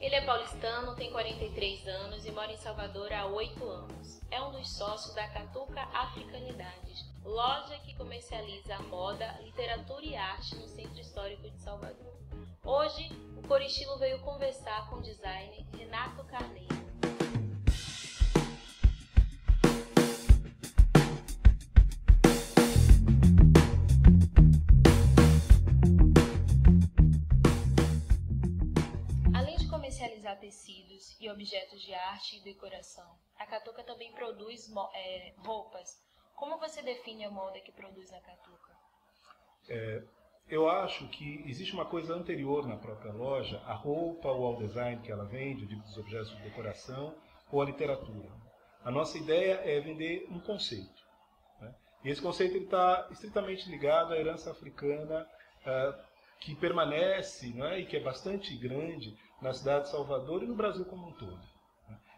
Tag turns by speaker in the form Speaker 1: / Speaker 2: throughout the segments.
Speaker 1: Ele é paulistano, tem 43 anos e mora em Salvador há 8 anos. É um dos sócios da Catuca Africanidades, loja que comercializa moda, literatura e arte no Centro Histórico de Salvador. Hoje, o Corestilo veio conversar com o designer Renato Carneiro. Além de comercializar tecidos e objetos de arte e decoração, a Catuca também produz roupas. Como você define a moda que produz na Catuca?
Speaker 2: Eu acho que existe uma coisa anterior na própria loja, a roupa ou ao design que ela vende, os objetos de decoração ou a literatura. A nossa ideia é vender um conceito, né? E esse conceito está estritamente ligado à herança africana, que permanece, né, e que é bastante grande na cidade de Salvador e no Brasil como um todo.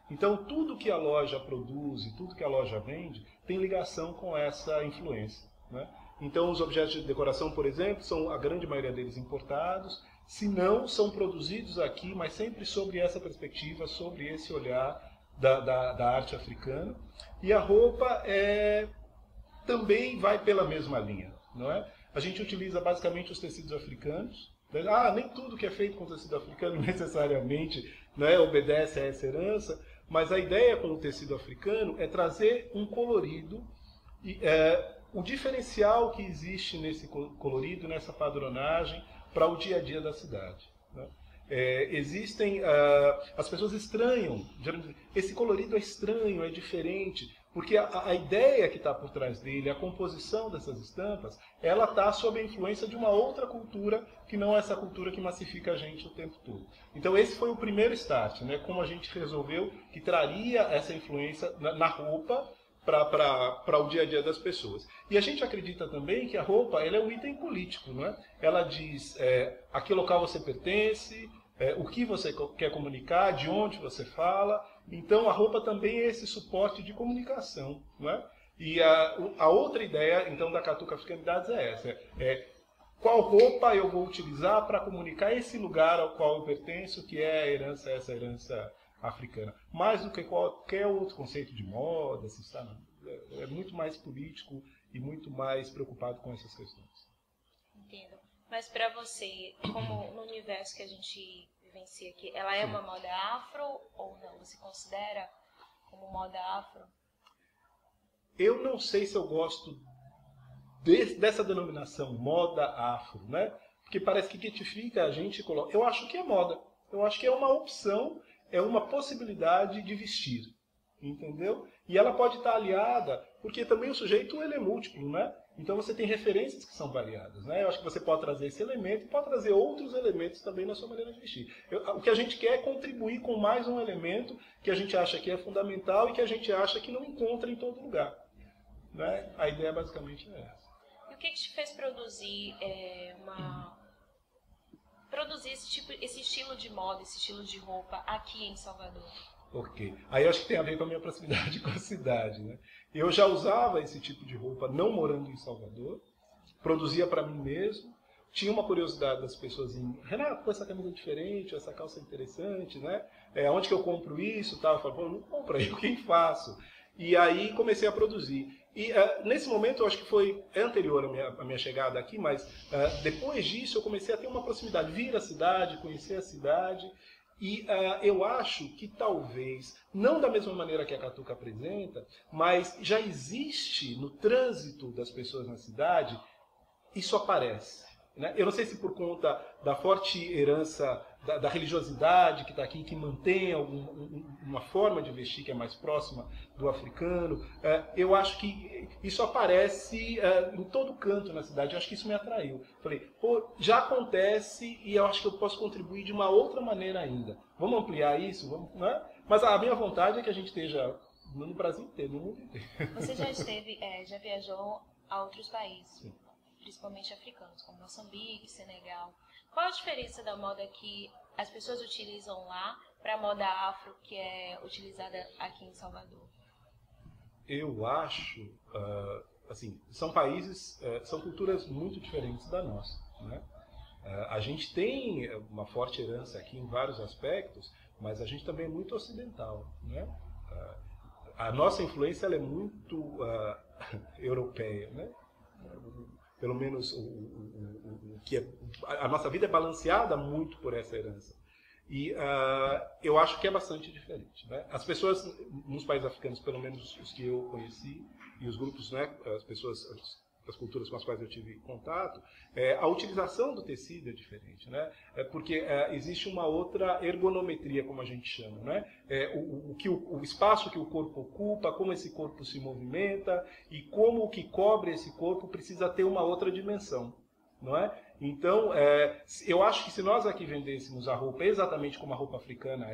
Speaker 2: Então, tudo que a loja produz e tudo que a loja vende tem ligação com essa influência, né? Então, os objetos de decoração, por exemplo, são a grande maioria deles importados, se não, são produzidos aqui, mas sempre sobre essa perspectiva, sobre esse olhar da arte africana. E a roupa também vai pela mesma linha, não é? A gente utiliza basicamente os tecidos africanos. Nem tudo que é feito com tecido africano necessariamente, né, obedece a essa herança, mas a ideia com o tecido africano é trazer um colorido, o diferencial que existe nesse colorido, nessa padronagem, para o dia a dia da cidade, né? As pessoas estranham, esse colorido é estranho, é diferente, porque a ideia que está por trás dele, a composição dessas estampas, ela está sob a influência de uma outra cultura, que não é essa cultura que massifica a gente o tempo todo. Então esse foi o primeiro start, né? Como a gente resolveu que traria essa influência na roupa para o dia a dia das pessoas. E a gente acredita também que a roupa ela é um item político, não é? Ela diz a que local você pertence, o que você quer comunicar, de onde você fala. Então a roupa também é esse suporte de comunicação, não é? E a outra ideia então da Catuca Africanidades é essa: qual roupa eu vou utilizar para comunicar esse lugar ao qual eu pertenço, que é essa herança africana. Mais do que qualquer outro conceito de moda, assim, sabe? É muito mais político e muito mais preocupado com essas questões.
Speaker 1: Entendo. Mas para você, como no universo que a gente vivencia aqui, ela é uma moda afro ou não? Você considera como moda afro?
Speaker 2: Eu não sei se eu gosto dessa denominação, moda afro, né? Porque parece que identifica a gente e coloca. Eu acho que é moda. Eu acho que é uma opção, é uma possibilidade de vestir, entendeu? E ela pode estar aliada, porque também o sujeito ele é múltiplo, né? Então você tem referências que são variadas, né? Eu acho que você pode trazer esse elemento e pode trazer outros elementos também na sua maneira de vestir. O que a gente quer é contribuir com mais um elemento que a gente acha que é fundamental e que a gente acha que não encontra em todo lugar, né? A ideia basicamente é essa.
Speaker 1: E o que te fez produzir esse estilo de moda, esse estilo de roupa aqui em Salvador?
Speaker 2: Ok. Aí eu acho que tem a ver com a minha proximidade com a cidade, né? Eu já usava esse tipo de roupa não morando em Salvador, produzia para mim mesmo, tinha uma curiosidade das pessoas em Renato, com essa camisa diferente, essa calça interessante, né? Onde que eu compro isso? Tal? Eu falo, pô, não compro, eu quem faço? E aí comecei a produzir. E nesse momento, eu acho que é anterior à minha chegada aqui, mas depois disso eu comecei a ter uma proximidade, vir à cidade, conhecer a cidade. E eu acho que talvez, não da mesma maneira que a Catuca apresenta, mas já existe no trânsito das pessoas na cidade, isso aparece, né? Eu não sei se por conta da forte herança da religiosidade que está aqui, que mantém uma forma de vestir que é mais próxima do africano, eu acho que isso aparece em todo canto na cidade. Eu acho que isso me atraiu. Falei, pô, já acontece e eu acho que eu posso contribuir de uma outra maneira ainda. Vamos ampliar isso? Vamos, né? Mas a minha vontade é que a gente esteja no Brasil inteiro, no mundo inteiro.
Speaker 1: Você já viajou a outros países, sim, principalmente africanos, como Moçambique, Senegal. Qual a diferença da moda que as pessoas utilizam lá para a moda afro que é utilizada aqui em Salvador?
Speaker 2: Eu acho, assim, são países, são culturas muito diferentes da nossa, né? A gente tem uma forte herança aqui em vários aspectos, mas a gente também é muito ocidental, né? A nossa influência ela é muito europeia, né? Pelo menos a nossa vida é balanceada muito por essa herança. E eu acho que é bastante diferente, né? As pessoas nos países africanos, pelo menos os que eu conheci, e os grupos, né, as culturas com as quais eu tive contato, a utilização do tecido é diferente, né? Porque existe uma outra ergonometria, como a gente chama, né? O espaço que o corpo ocupa, como esse corpo se movimenta e como o que cobre esse corpo precisa ter uma outra dimensão, não é? Então, eu acho que se nós aqui vendêssemos a roupa exatamente como a roupa africana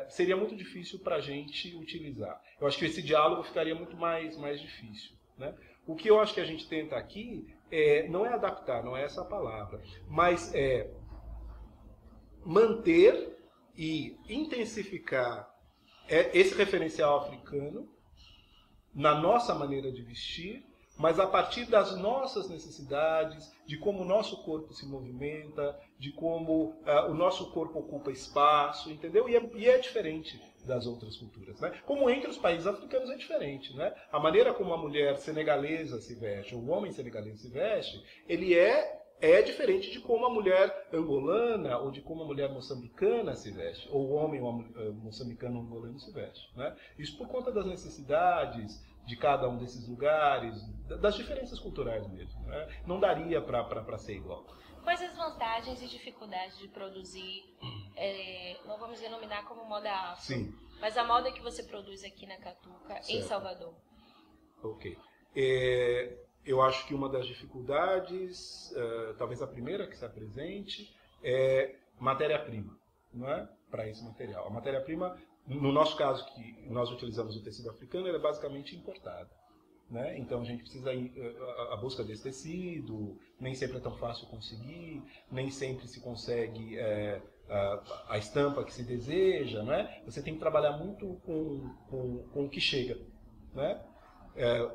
Speaker 2: seria muito difícil para a gente utilizar. Eu acho que esse diálogo ficaria muito mais difícil, né? O que eu acho que a gente tenta aqui não é adaptar, não é essa a palavra, mas manter e intensificar esse referencial africano na nossa maneira de vestir, mas a partir das nossas necessidades, de como o nosso corpo se movimenta, de como o nosso corpo ocupa espaço, entendeu? E é diferente das outras culturas, né? Como entre os países africanos é diferente, né? A maneira como a mulher senegalesa se veste, ou o homem senegalês se veste, ele é diferente de como a mulher angolana ou de como a mulher moçambicana se veste, ou o homem moçambicano ou angolano se veste, né? Isso por conta das necessidades de cada um desses lugares, das diferenças culturais mesmo, né? Não daria para ser igual.
Speaker 1: Quais as vantagens e dificuldades de produzir, não vamos denominar como moda afro,
Speaker 2: sim,
Speaker 1: mas a moda que você produz aqui na Catuca, certo, em Salvador?
Speaker 2: Ok. Eu acho que uma das dificuldades, talvez a primeira que se apresente, é matéria-prima, não é? Para esse material. A matéria-prima, no nosso caso, que nós utilizamos o tecido africano, ela é basicamente importada, né? Então a gente precisa ir à busca desse tecido, nem sempre é tão fácil conseguir, nem sempre se consegue a estampa que se deseja, né? Você tem que trabalhar muito com o que chega, né?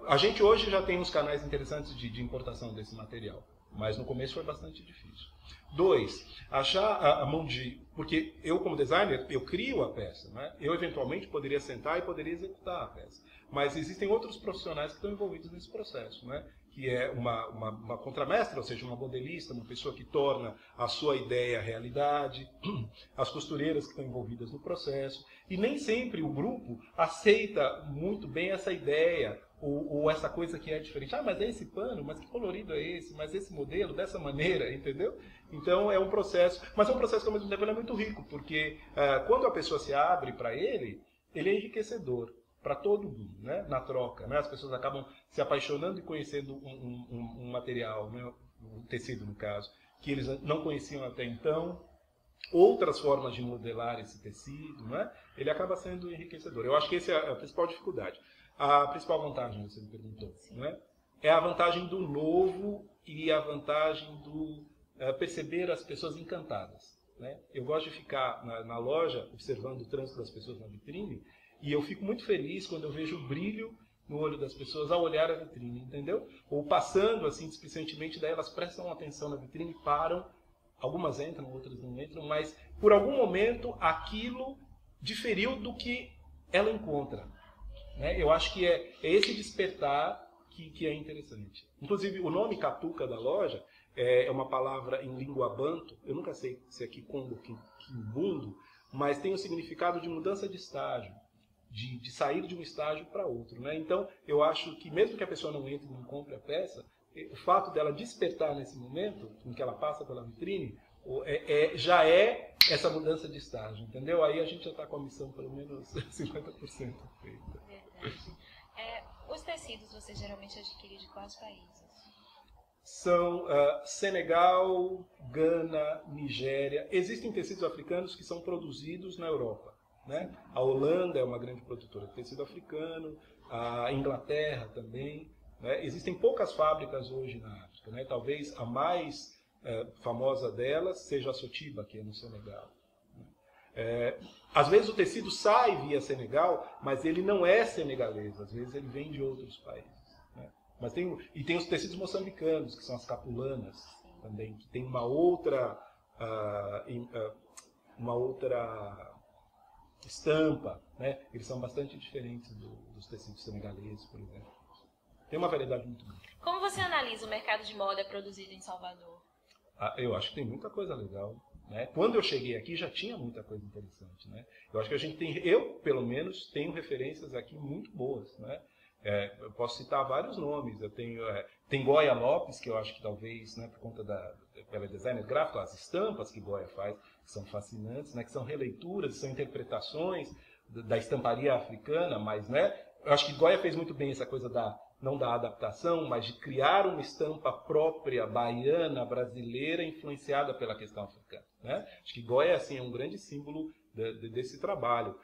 Speaker 2: A gente hoje já tem uns canais interessantes de importação desse material, mas no começo foi bastante difícil. 2, achar a mão de... Porque eu, como designer, eu crio a peça, né? Eu, eventualmente, poderia sentar e poderia executar a peça. Mas existem outros profissionais que estão envolvidos nesse processo, né? Que é uma contramestra, ou seja, uma modelista, uma pessoa que torna a sua ideia realidade, as costureiras que estão envolvidas no processo. E nem sempre o grupo aceita muito bem essa ideia, ou essa coisa que é diferente. Ah, mas é esse pano, mas que colorido é esse? Mas esse modelo, dessa maneira, entendeu? Então é um processo, mas é um processo que ao mesmo tempo é muito rico, porque quando a pessoa se abre para ele é enriquecedor para todo mundo, né? Na troca, né? As pessoas acabam se apaixonando e conhecendo um material, né? Um tecido no caso, que eles não conheciam até então, outras formas de modelar esse tecido, né? Ele acaba sendo enriquecedor. Eu acho que essa é a principal dificuldade. A principal vantagem, você me perguntou, né? É a vantagem do novo e a vantagem do perceber as pessoas encantadas, né? Eu gosto de ficar na loja observando o trânsito das pessoas na vitrine e eu fico muito feliz quando eu vejo o brilho no olho das pessoas ao olhar a vitrine, entendeu? Ou passando assim displicentemente, daí elas prestam atenção na vitrine, param, algumas entram, outras não entram, mas por algum momento aquilo diferiu do que ela encontra, né? Eu acho que é esse despertar que é interessante. Inclusive, o nome Catuca da loja é uma palavra em língua banto, eu nunca sei se é Kikongo ou Kimbundo, mas tem o significado de mudança de estágio, de sair de um estágio para outro, né? Então, eu acho que mesmo que a pessoa não entre e não compre a peça, o fato dela despertar nesse momento, em que ela passa pela vitrine, já é essa mudança de estágio, entendeu? Aí a gente já está com a missão pelo menos 50% feita.
Speaker 1: Verdade. Os tecidos você geralmente adquire de quais países?
Speaker 2: São Senegal, Gana, Nigéria. Existem tecidos africanos que são produzidos na Europa, né? A Holanda é uma grande produtora de tecido africano, a Inglaterra também, né? Existem poucas fábricas hoje na África, né? Talvez a mais famosa delas seja a Sotiba, que é no Senegal. Às vezes o tecido sai via Senegal, mas ele não é senegalês, às vezes ele vem de outros países, né? Mas tem os tecidos moçambicanos, que são as capulanas, também, que tem uma outra estampa, né? Eles são bastante diferentes dos tecidos senegaleses, por exemplo. Tem uma variedade muito grande.
Speaker 1: Como você analisa o mercado de moda produzido em Salvador?
Speaker 2: Eu acho que tem muita coisa legal, né? Quando eu cheguei aqui já tinha muita coisa interessante, né? Eu acho que a gente eu pelo menos tenho referências aqui muito boas, né? Eu posso citar vários nomes. Eu tenho tem Goya Lopes, que eu acho que talvez, né, por conta pela designer gráfica, as estampas que Goya faz, que são fascinantes, né, que são releituras, são interpretações da estamparia africana, mas, né, eu acho que Goya fez muito bem essa coisa não da adaptação, mas de criar uma estampa própria, baiana, brasileira, influenciada pela questão africana, né? Acho que Goya assim, é um grande símbolo desse trabalho.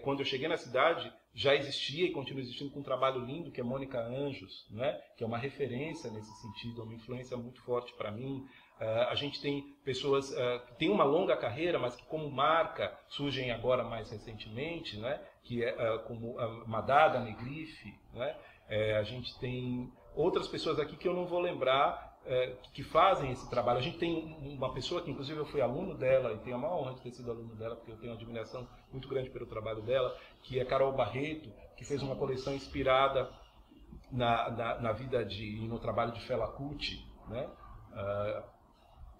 Speaker 2: Quando eu cheguei na cidade, já existia e continua existindo com um trabalho lindo, que é Mônica Anjos, né? Que é uma referência nesse sentido, uma influência muito forte para mim. A gente tem pessoas que têm uma longa carreira, mas que como marca surgem agora mais recentemente, né? Que é como a Madada Negrife, né? A gente tem outras pessoas aqui que eu não vou lembrar, que fazem esse trabalho. A gente tem uma pessoa que, inclusive, eu fui aluno dela, e tenho a maior honra de ter sido aluno dela, porque eu tenho uma admiração muito grande pelo trabalho dela, que é Carol Barreto, que fez uma coleção inspirada na vida e no trabalho de Fela Kuti, né?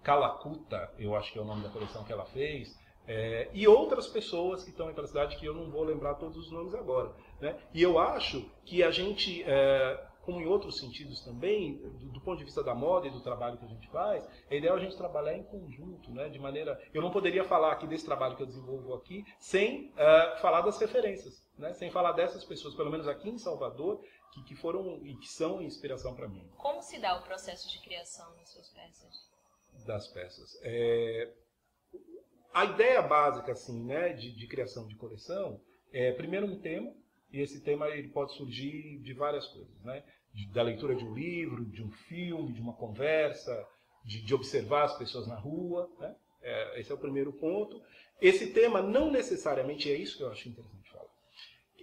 Speaker 2: Calacuta, eu acho que é o nome da coleção que ela fez, e outras pessoas que estão aí pela cidade, que eu não vou lembrar todos os nomes agora, né? E eu acho que a gente, como em outros sentidos também, do ponto de vista da moda e do trabalho que a gente faz, é ideal a gente trabalhar em conjunto, né? De maneira, eu não poderia falar aqui desse trabalho que eu desenvolvo aqui sem falar das referências, né? Sem falar dessas pessoas, pelo menos aqui em Salvador, que foram e que são inspiração para mim.
Speaker 1: Como se dá o processo de criação das suas peças?
Speaker 2: Das peças. A ideia básica, assim, né, de criação de coleção é primeiro um tema, e esse tema ele pode surgir de várias coisas, né? Da leitura de um livro, de um filme, de uma conversa, de observar as pessoas na rua, né? Esse é o primeiro ponto. Esse tema não necessariamente, é isso que eu acho interessante falar,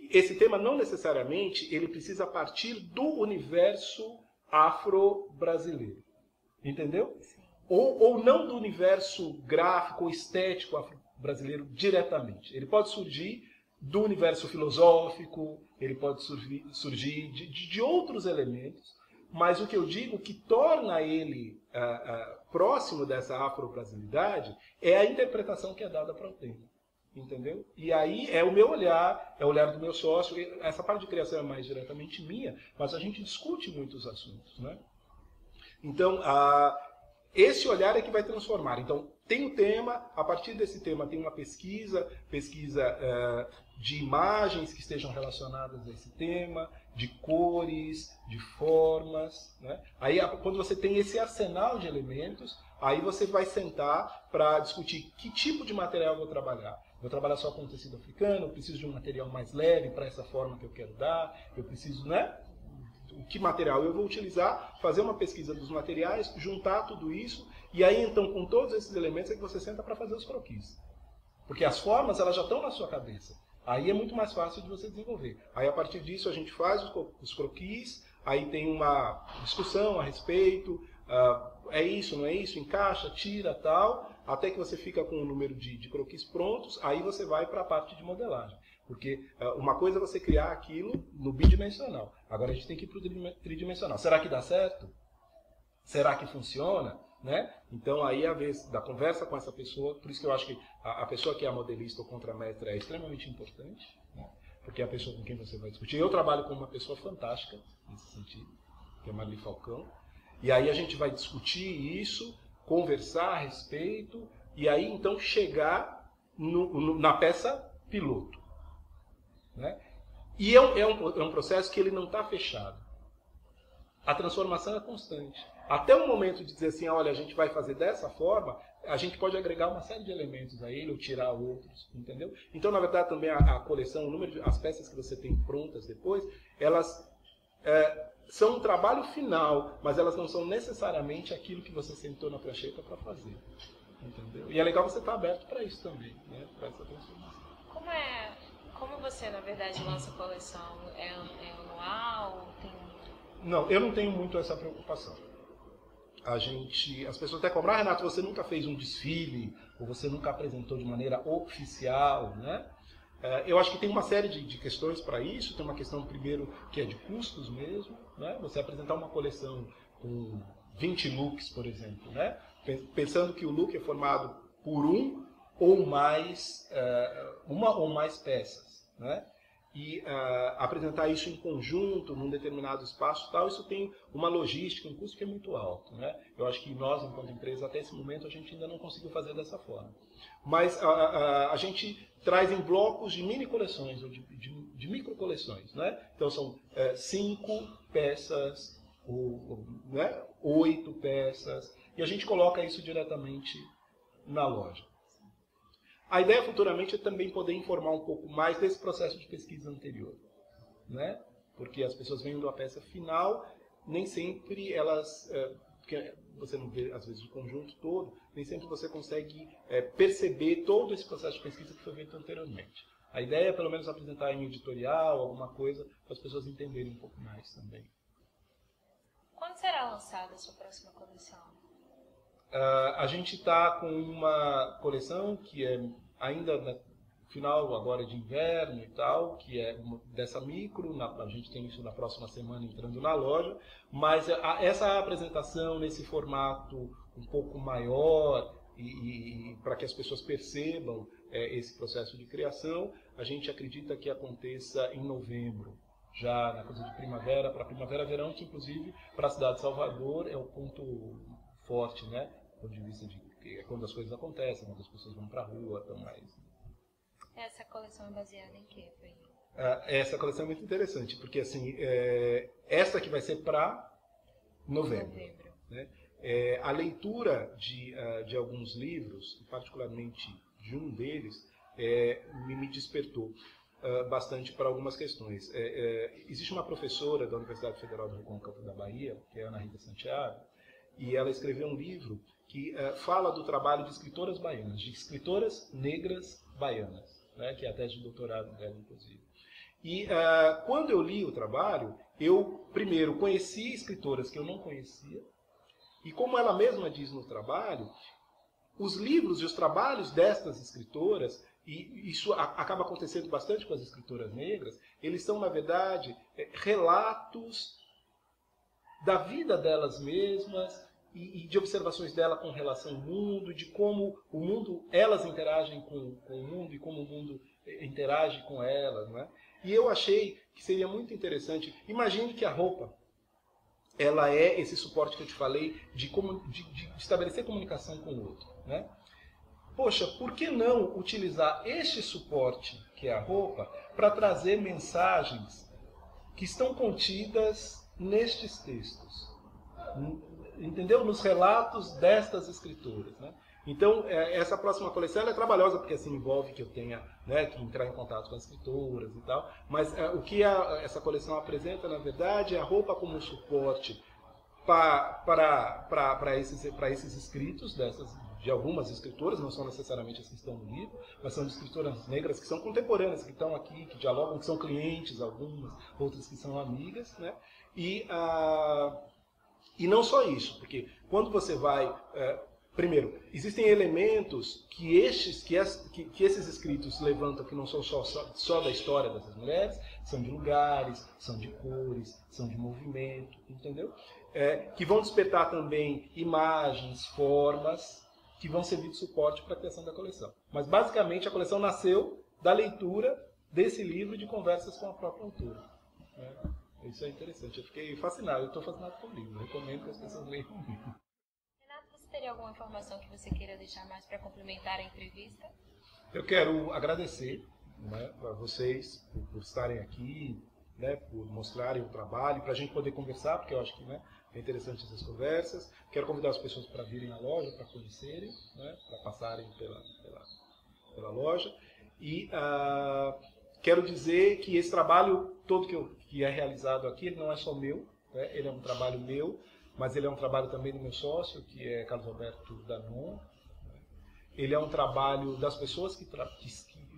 Speaker 2: esse tema não necessariamente ele precisa partir do universo afro-brasileiro, entendeu? Ou não do universo gráfico ou estético afro-brasileiro diretamente. Ele pode surgir do universo filosófico, ele pode surgir de outros elementos, mas o que eu digo que torna ele próximo dessa afro-brasilidade é a interpretação que é dada para o tema. Entendeu? E aí é o meu olhar, é o olhar do meu sócio. Essa parte de criação é mais diretamente minha, mas a gente discute muitos assuntos, né? Então, esse olhar é que vai transformar. Então, tem o tema, a partir desse tema tem uma pesquisa de imagens que estejam relacionadas a esse tema, de cores, de formas, né? Aí, quando você tem esse arsenal de elementos, aí você vai sentar para discutir que tipo de material eu vou trabalhar. Vou trabalhar só com tecido africano, eu preciso de um material mais leve para essa forma que eu quero dar, eu preciso, né? Que material eu vou utilizar, fazer uma pesquisa dos materiais, juntar tudo isso, e aí então com todos esses elementos é que você senta para fazer os croquis. Porque as formas elas já estão na sua cabeça. Aí é muito mais fácil de você desenvolver. Aí a partir disso a gente faz os croquis, aí tem uma discussão a respeito, é isso, não é isso, encaixa, tira, tal, até que você fica com o número de croquis prontos, aí você vai para a parte de modelagem. Porque uma coisa é você criar aquilo no bidimensional. Agora a gente tem que ir para o tridimensional. Será que dá certo? Será que funciona? Né? Então aí a vez da conversa com essa pessoa, por isso que eu acho que a pessoa que é a modelista ou contramestra é extremamente importante, né? Porque é a pessoa com quem você vai discutir. Eu trabalho com uma pessoa fantástica nesse sentido, que é a Marli Falcão. E aí a gente vai discutir isso, conversar a respeito, e aí então chegar na peça piloto. Né? E é um processo que ele não está fechado. A transformação é constante. Até o momento de dizer assim, olha, a gente vai fazer dessa forma, a gente pode agregar uma série de elementos a ele ou tirar outros, entendeu? Então, na verdade, também a coleção, as peças que você tem prontas depois, elas são um trabalho final, mas elas não são necessariamente aquilo que você sentou na prancheta para fazer, entendeu? E é legal você estar aberto para isso também, né? Para essa transformação.
Speaker 1: Como você, na verdade, lança a coleção? É anual?
Speaker 2: Não, eu não tenho muito essa preocupação. as pessoas até cobram, Renato, você nunca fez um desfile, ou você nunca apresentou de maneira oficial, né? Eu acho que tem uma série de questões para isso. Tem uma questão, primeiro, que é de custos mesmo, né? Você apresentar uma coleção com 20 looks, por exemplo, né? Pensando que o look é formado por uma ou mais peças, né? E apresentar isso em conjunto, num determinado espaço, tal, isso tem uma logística, um custo que é muito alto, né? Eu acho que nós, enquanto empresa, até esse momento, a gente ainda não conseguiu fazer dessa forma. Mas a gente traz em blocos de mini coleções, ou de micro coleções, né? Então são 5 peças, né? 8 peças, e a gente coloca isso diretamente na loja. A ideia futuramente é também poder informar um pouco mais desse processo de pesquisa anterior, né? Porque as pessoas vendo a peça final, nem sempre elas, porque você não vê às vezes o conjunto todo, nem sempre você consegue perceber todo esse processo de pesquisa que foi feito anteriormente. A ideia é pelo menos apresentar em editorial, alguma coisa, para as pessoas entenderem um pouco mais também.
Speaker 1: Quando será lançada a sua próxima coleção?
Speaker 2: A gente está com uma coleção que é ainda no final agora de inverno e tal, que é dessa micro, a gente tem isso na próxima semana entrando na loja, mas essa apresentação nesse formato um pouco maior e para que as pessoas percebam esse processo de criação, a gente acredita que aconteça em novembro, já na coisa de primavera, para primavera-verão, que inclusive para a cidade de Salvador é o ponto forte, né? Do ponto de vista de quando as coisas acontecem, quando as pessoas vão para a rua, estão mais.
Speaker 1: Essa coleção é baseada em quê, Fê?
Speaker 2: Essa coleção é muito interessante, porque assim, essa que vai ser para novembro. Né? A leitura de alguns livros, particularmente de um deles, me despertou bastante para algumas questões. Existe uma professora da Universidade Federal do Recôncavo da Bahia, que é Ana Rita Santiago, e ela escreveu um livro que fala do trabalho de escritoras baianas, de escritoras negras baianas, né, que é a tese de doutorado dela, inclusive. E quando eu li o trabalho, eu primeiro conheci escritoras que eu não conhecia, e como ela mesma diz no trabalho, os livros e os trabalhos destas escritoras, e isso acaba acontecendo bastante com as escritoras negras, eles são, na verdade, relatos da vida delas mesmas e de observações dela com relação ao mundo, de como o mundo, elas interagem com o mundo e como o mundo interage com elas, né? E eu achei que seria muito interessante. Imagine que a roupa, ela é esse suporte que eu te falei de estabelecer comunicação com o outro, né? Poxa, por que não utilizar este suporte, que é a roupa, para trazer mensagens que estão contidas nestes textos? Entendeu? Nos relatos destas escritoras, né? Então, essa próxima coleção ela é trabalhosa, porque assim envolve que eu tenha, né, que entrar em contato com as escritoras e tal, mas o que essa coleção apresenta, na verdade, é a roupa como um suporte para esses escritos de algumas escritoras, não são necessariamente as que estão no livro, mas são de escritoras negras que são contemporâneas, que estão aqui, que dialogam, que são clientes, algumas, outras que são amigas, né? E não só isso, porque quando você vai... primeiro, existem elementos que esses escritos levantam que não são só da história dessas mulheres, são de lugares, são de cores, são de movimento, entendeu? Que vão despertar também imagens, formas, que vão servir de suporte para a criação da coleção. Mas, basicamente, a coleção nasceu da leitura desse livro e de conversas com a própria autora. Isso é interessante. Eu fiquei fascinado. Eu estou fascinado com o livro. Eu recomendo que as pessoas leiam o livro.
Speaker 1: Renato, você teria alguma informação que você queira deixar mais para complementar a entrevista?
Speaker 2: Eu quero agradecer, né, a vocês por estarem aqui, né, por mostrarem o trabalho, para a gente poder conversar, porque eu acho que, né, é interessante essas conversas. Quero convidar as pessoas para virem à loja, para conhecerem, né, para passarem pela loja. E quero dizer que esse trabalho todo que é realizado aqui, ele não é só meu, né, ele é um trabalho meu, mas ele é um trabalho também do meu sócio, que é Carlos Alberto Danon. Ele é um trabalho das pessoas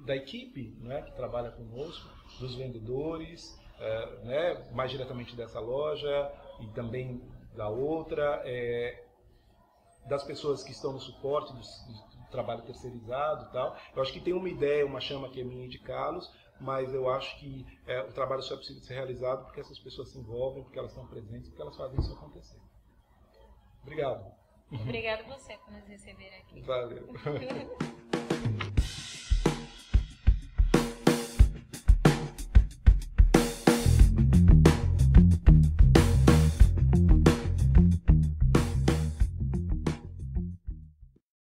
Speaker 2: da equipe, né, que trabalha conosco, dos vendedores, né, mais diretamente dessa loja e também da outra. das pessoas que estão no suporte do trabalho terceirizado e tal. Eu acho que tem uma ideia, uma chama que é minha de Carlos, mas eu acho que o trabalho só é possível ser realizado porque essas pessoas se envolvem, porque elas estão presentes, porque elas fazem isso acontecer. Obrigado.
Speaker 1: Obrigado você por nos receber aqui.
Speaker 2: Valeu.